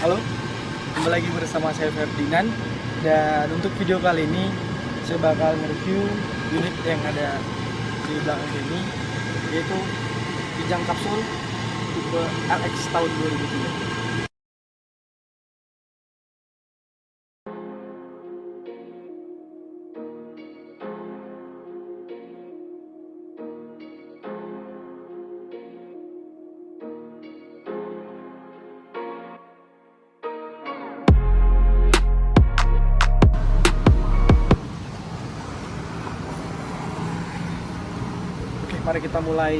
Halo, kembali lagi bersama saya Ferdinand. Dan untuk video kali ini saya bakal nge-review unit yang ada di belakang ini, yaitu Kijang kapsul tipe LX tahun 2003. Mari kita mulai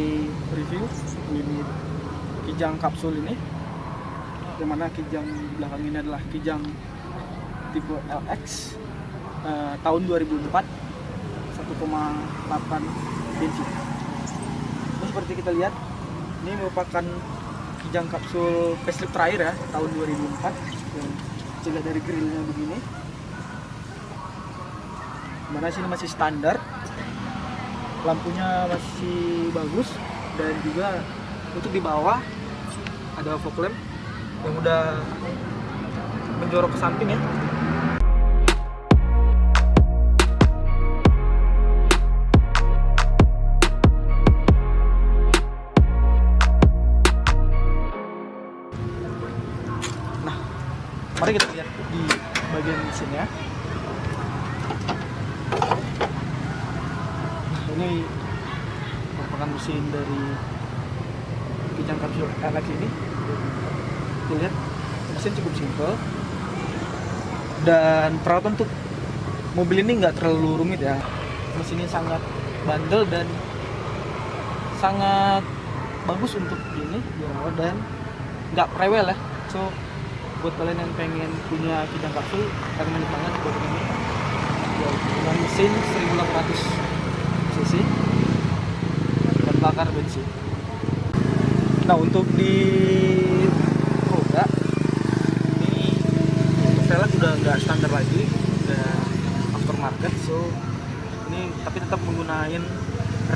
review unit Kijang kapsul ini. Dimana Kijang di belakang ini adalah Kijang tipe LX tahun 2004, 1,8 bensin. Ini seperti kita lihat, ini merupakan Kijang kapsul facelift terakhir ya, tahun 2004. Kita lihat dari grillnya begini. Dimana sini masih standar, lampunya masih bagus, dan juga untuk di bawah ada fog lamp yang udah menjorok ke samping ya. Nah, mari kita lihat di bagian mesinnya. Ini merupakan mesin dari Kijang kapsul LX ini. Kita lihat mesin cukup simpel, dan perawatan untuk mobil ini nggak terlalu rumit ya. Mesinnya sangat bandel dan sangat bagus untuk ini dirawat, dan nggak rewel ya. So buat kalian yang pengen punya Kijang kapsul, recommended banget buat ini. Dengan mesin 1800 cc dan bakar bensin. Nah, untuk di roda ini velg udah nggak standar lagi, udah aftermarket. So ini tapi tetap menggunakan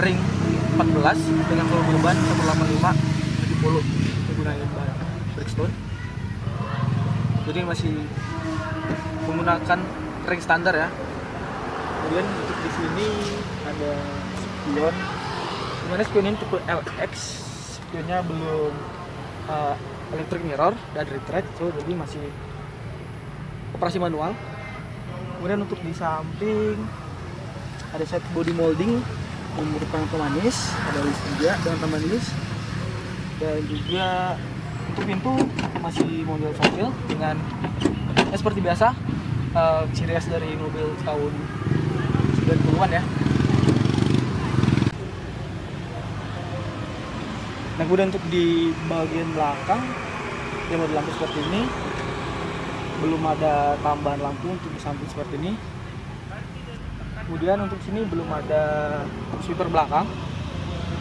ring 14 dengan volume ban 185 70 menggunakan ban Bridgestone. Jadi masih menggunakan ring standar ya. Kemudian untuk di sini ada spion, dimana spion ini tipe LX, spionnya belum electric mirror dan retread, so jadi masih operasi manual. Kemudian untuk di samping ada set body molding yang merupakan pemanis, ada list juga dengan pemanis, dan juga untuk pintu masih model foil dengan seperti biasa, ciri khas dari mobil tahun 90-an ya. Nah, kemudian untuk di bagian belakang yang model lampu seperti ini, belum ada tambahan lampu untuk di samping seperti ini. Kemudian untuk sini belum ada sweeper belakang,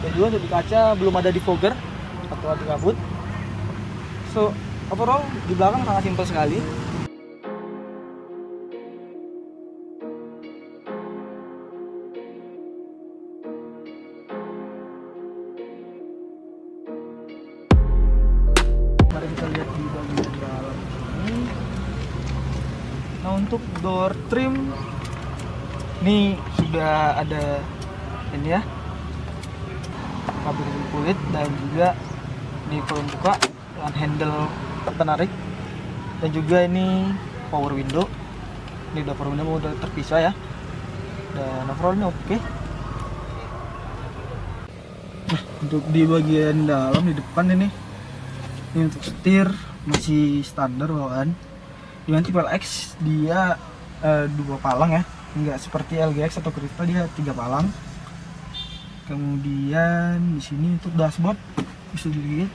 dan juga untuk di kaca belum ada defogger atau anti kabut. So overall di belakang sangat simpel sekali. Mari kita lihat di bagian dalam ini. Nah, untuk door trim ini sudah ada ini ya, kabel kulit, dan juga ini kolom buka dengan handle penarik, dan juga ini power window. Ini udah power window model terpisah ya, dan overall ini oke. Nah, untuk di bagian dalam di depan ini untuk setir masih standar bawaan. Dengan tipe LX dia 2 palang ya, nggak seperti LGX atau Crystal, dia 3 palang. Kemudian di sini untuk dashboard bisa dilihat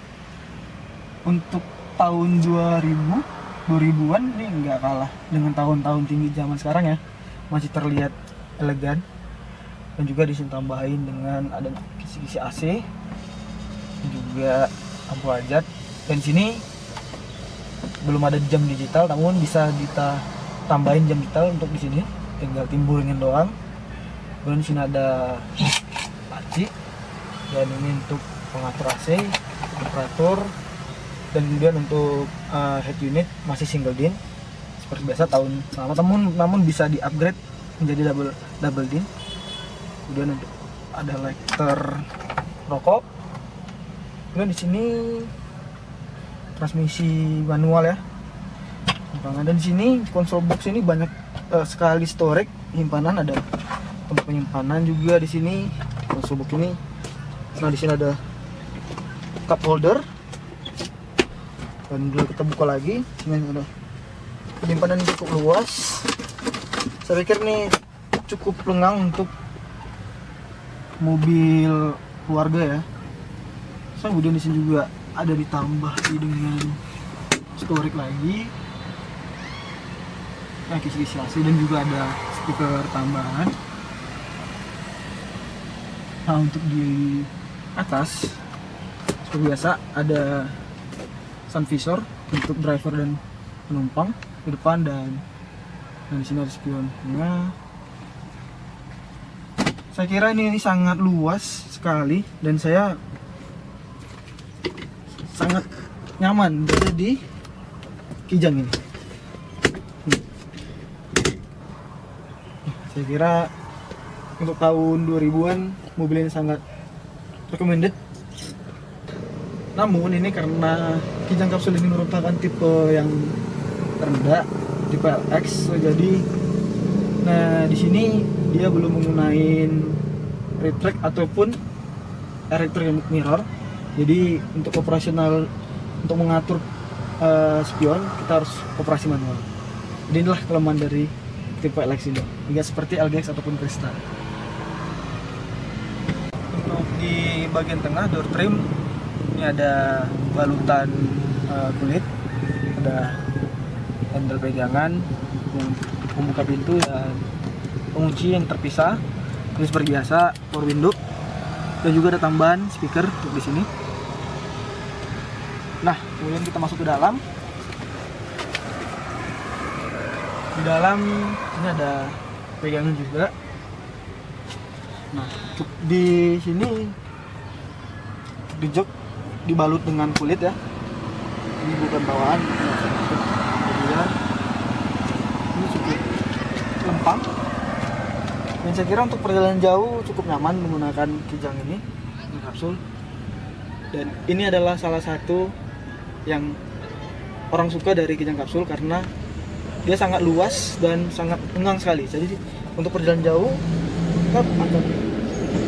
untuk tahun 2000-an ini nggak kalah dengan tahun-tahun tinggi zaman sekarang ya, masih terlihat elegan. Dan juga di sini tambahin dengan ada kisi-kisi AC, juga lampu hajat. Dan sini belum ada jam digital, namun bisa kita tambahin jam digital untuk di sini, tinggal timbulin doang. Kemudian di sini ada laci, dan ini untuk pengatur AC, temperatur, Dan kemudian untuk head unit masih single din seperti biasa tahun lama, namun bisa di upgrade menjadi double din. Kemudian untuk ada lighter rokok. Kemudian di sini transmisi manual ya. Dan di sini konsol box ini banyak sekali storage penyimpanan, ada tempat penyimpanan juga di sini konsol box ini. Nah di sini ada cup holder. Dan bila kita buka lagi, sini ada penyimpanan yang cukup luas. Saya pikir ini cukup lengang untuk mobil keluarga ya. Kemudian di sini juga ada ditambah dengan storage lagi. Nah, kisi-kisi AC dan juga ada speaker tambahan. Nah, untuk di atas seperti biasa ada sun visor untuk driver dan penumpang di depan, dan di sini ada spionnya. Saya kira ini sangat luas sekali dan saya sangat nyaman berada di Kijang ini. Saya kira untuk tahun 2000-an mobil ini sangat recommended. Namun ini karena Kijang Kapsul ini merupakan tipe yang rendah, tipe LX, jadi nah di sini dia belum menggunakan rear track ataupun electronic mirror. Jadi untuk operasional, untuk mengatur spion kita harus operasi manual. Jadi inilah kelemahan dari tipe LX ini, tidak seperti LGX ataupun Cresta. Untuk di bagian tengah door trim ini ada balutan kulit, ada handle pegangan, pembuka pintu dan pengunci yang terpisah. Ini seperti biasa power window dan juga ada tambahan speaker di sini. Nah, kemudian kita masuk ke dalam. Di dalam ini ada pegangan juga. Nah, di sini di jok dibalut dengan kulit ya. Ini bukan bawaan. Kemudian ini cukup lempang. Dan saya kira untuk perjalanan jauh cukup nyaman menggunakan Kijang ini kapsul. Dan ini adalah salah satu yang orang suka dari Kijang Kapsul karena dia sangat luas dan sangat lengang sekali. Jadi untuk perjalanan jauh kita akan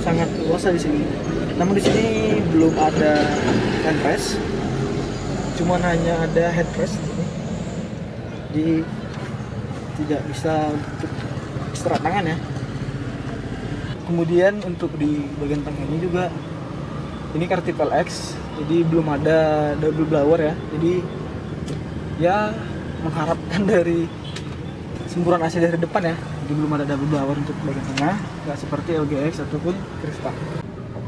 sangat luas di sini. Namun di sini belum ada handrest, cuma hanya ada headrest. Jadi tidak bisa untuk istirahat tangan ya. Kemudian untuk di bagian tengah ini juga ini karena tipe LX, jadi belum ada double blower ya. Jadi ya mengharapkan dari semburan AC dari depan ya. Jadi belum ada double blower untuk bagian tengah, nggak seperti LGX ataupun Cresta.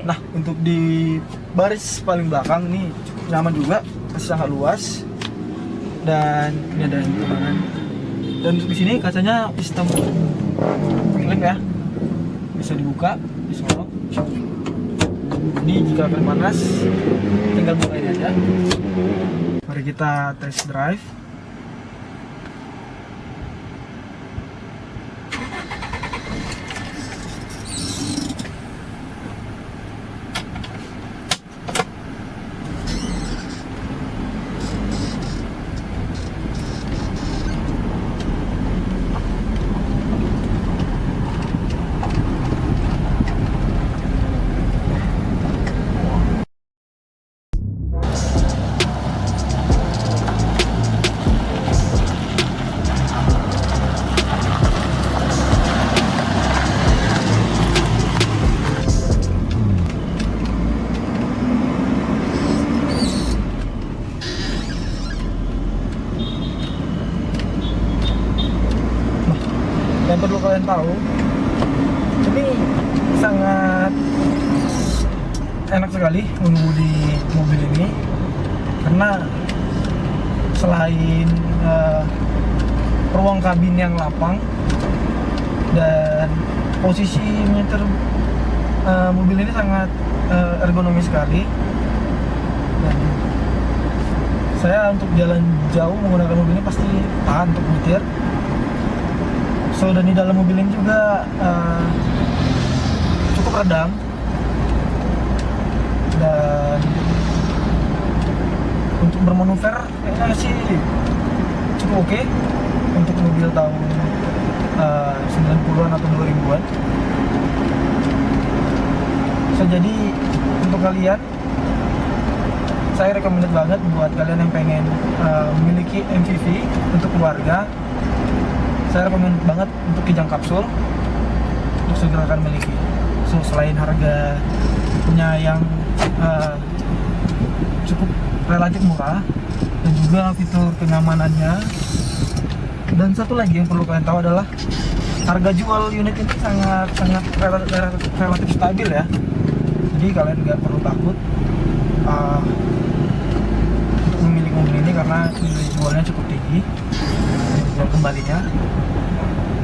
Nah, untuk di baris paling belakang ini cukup nyaman juga, masih sangat luas. Dan ini ada tembakan. Dan untuk di sini kacanya sistem link ya, bisa dibuka, disolok. Ini jika akan panas, tinggal buka ini aja. Mari kita test drive. Yang perlu kalian tahu, ini sangat enak sekali mengemudi mobil ini karena selain ruang kabin yang lapang dan posisi meter mobil ini sangat ergonomis sekali, dan saya untuk jalan jauh menggunakan mobil ini pasti tahan untuk nyetir. So, dan di dalam mobil ini juga cukup redam dan untuk bermanuver kayaknya sih cukup oke untuk mobil tahun 90-an atau 2000-an. So, jadi untuk kalian, saya recommended banget buat kalian yang pengen memiliki MPV untuk keluarga. Saya recommended banget untuk Kijang Kapsul untuk segera akan miliki. So, selain harganya yang cukup relatif murah dan juga fitur kenyamanannya, dan satu lagi yang perlu kalian tahu adalah harga jual unit ini sangat relatif stabil ya. Jadi kalian nggak perlu takut untuk memiliki mobil ini karena nilai jualnya cukup tinggi, jual kembalinya.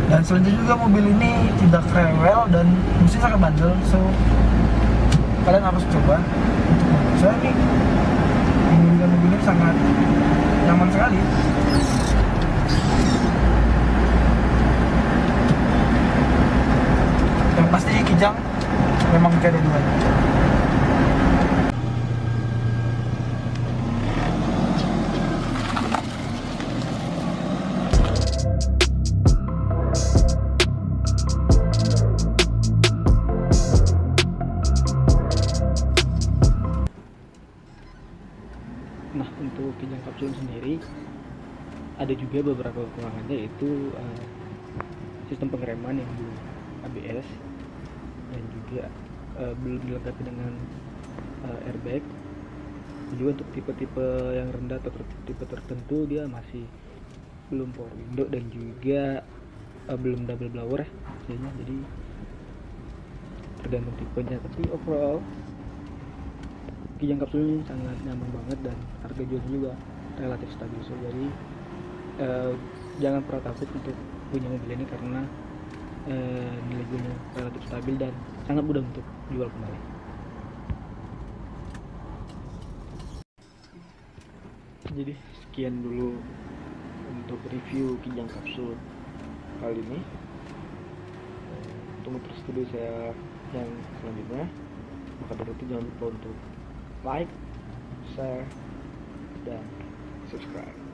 Dan selanjutnya juga mobil ini tidak rewel dan mesin sangat bandel, so kalian harus coba untuk mobil. Saya ini menggunakan mobil ini sangat nyaman sekali. Yang pasti Kijang memang kayak dua-duanya. Nah, untuk Kijang Kapsul sendiri ada juga beberapa kekurangannya, yaitu sistem pengereman yang belum ABS dan juga belum dilengkapi dengan airbag. Dan juga untuk tipe-tipe yang rendah atau tipe tertentu dia masih belum power window dan juga belum double blower ya hasilnya. Jadi tergantung tipenya, tapi overall Kijang Kapsul ini sangat nyaman banget dan harga jualnya juga relatif stabil. So, jadi jangan pernah takut untuk punya mobil ini karena nilai jualnya relatif stabil dan sangat mudah untuk jual kembali. Jadi sekian dulu untuk review Kijang Kapsul kali ini. Tunggu terus video saya yang selanjutnya. Maka dari itu jangan lupa untuk like, share, dan subscribe.